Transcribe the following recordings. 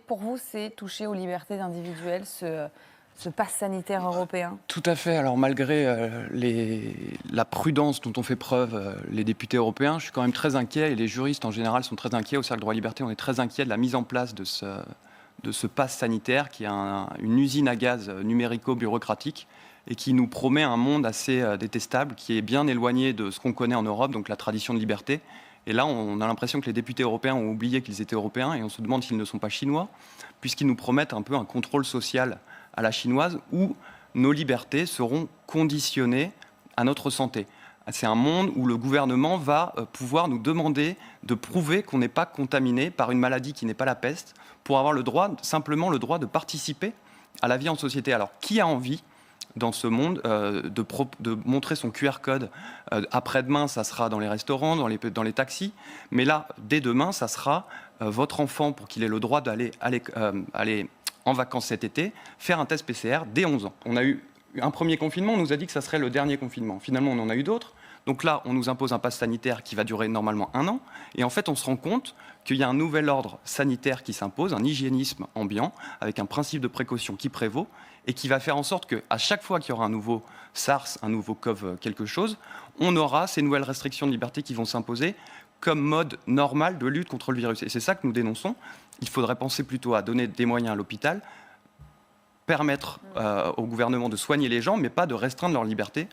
Pour vous, c'est toucher aux libertés individuelles, ce pass sanitaire européen? Tout à fait. Alors malgré la prudence dont ont fait preuve les députés européens, je suis quand même très inquiet, et les juristes en général sont très inquiets. Au Cercle Droit et Liberté, on est très inquiet de la mise en place de ce pass sanitaire qui est une usine à gaz numérico-bureaucratique et qui nous promet un monde assez détestable, qui est bien éloigné de ce qu'on connaît en Europe, donc la tradition de liberté. Et là, on a l'impression que les députés européens ont oublié qu'ils étaient européens, et on se demande s'ils ne sont pas chinois, puisqu'ils nous promettent un peu un contrôle social à la chinoise, où nos libertés seront conditionnées à notre santé. C'est un monde où le gouvernement va pouvoir nous demander de prouver qu'on n'est pas contaminé par une maladie qui n'est pas la peste, pour avoir simplement le droit de participer à la vie en société. Alors, qui a envie dans ce monde de montrer son QR code? Après-demain, ça sera dans les restaurants, dans les taxis. Mais là, dès demain, ça sera votre enfant, pour qu'il ait le droit d'aller aller en vacances cet été, faire un test PCR dès 11 ans. On a eu un premier confinement, on nous a dit que ça serait le dernier confinement. Finalement, on en a eu d'autres. Donc là, on nous impose un pass sanitaire qui va durer normalement 1 an. Et en fait, on se rend compte qu'il y a un nouvel ordre sanitaire qui s'impose, un hygiénisme ambiant, avec un principe de précaution qui prévaut, et qui va faire en sorte qu'à chaque fois qu'il y aura un nouveau SARS, un nouveau CoV quelque chose, on aura ces nouvelles restrictions de liberté qui vont s'imposer comme mode normal de lutte contre le virus. Et c'est ça que nous dénonçons. Il faudrait penser plutôt à donner des moyens à l'hôpital, permettre au gouvernement de soigner les gens, mais pas de restreindre leur liberté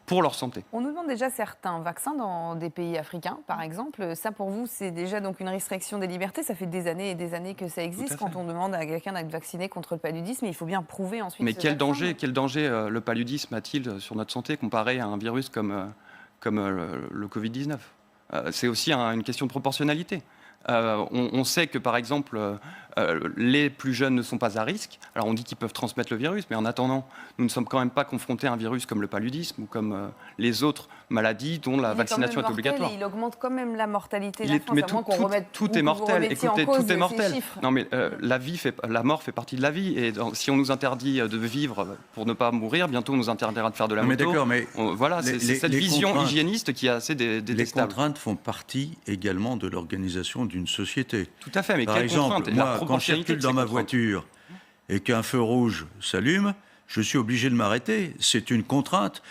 pour leur santé. On nous demande déjà certains vaccins dans des pays africains, par exemple. Ça, pour vous, c'est déjà donc une restriction des libertés. Ça fait des années et des années que ça existe. Quand on demande à quelqu'un d'être vacciné contre le paludisme, il faut bien prouver ensuite. Mais quel danger le paludisme a-t-il sur notre santé comparé à un virus comme le Covid-19 ? C'est aussi une question de proportionnalité. On sait que, par exemple, les plus jeunes ne sont pas à risque. Alors, on dit qu'ils peuvent transmettre le virus, mais en attendant, nous ne sommes quand même pas confrontés à un virus comme le paludisme ou comme les autres maladies dont la vaccination est obligatoire. Il augmente quand même la mortalité. Mais tout est mortel. Écoutez, tout est mortel. Non, mais la mort fait partie de la vie. Et si on nous interdit de vivre pour ne pas mourir, bientôt on nous interdira de faire de la moto. D'accord, mais voilà, c'est cette vision hygiéniste qui est assez détestable. Les contraintes font partie également de l'organisation d'une société. Tout à fait, mais par exemple, moi, quand je circule dans ma voiture et qu'un feu rouge s'allume, je suis obligé de m'arrêter. C'est une contrainte,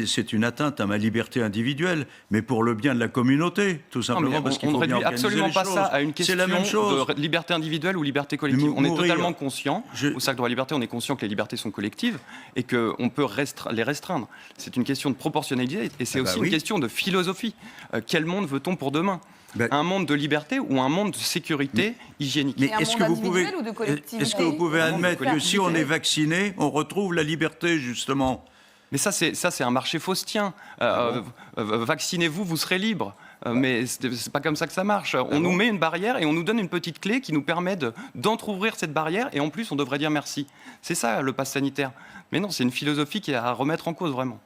c'est une atteinte à ma liberté individuelle, mais pour le bien de la communauté, tout simplement, parce qu'il faut bien organiser les choses. On ne réduit absolument pas ça à une question de liberté individuelle ou liberté collective. On est totalement conscient, au Cercle Droit et Liberté, on est conscient que les libertés sont collectives et qu'on peut les restreindre. C'est une question de proportionnalité et c'est aussi une question de philosophie. Quel monde veut-on pour demain ? Un monde de liberté ou un monde de sécurité hygiénique? Mais est-ce que vous pouvez admettre que si on est vacciné, on retrouve la liberté, justement? Mais ça, c'est un marché faustien. Vaccinez-vous, vous serez libre. Mais c'est pas comme ça que ça marche. On nous met une barrière et on nous donne une petite clé qui nous permet d'entrouvrir cette barrière, et en plus, on devrait dire merci. C'est ça, le pass sanitaire. Mais non, c'est une philosophie qui est à remettre en cause, vraiment.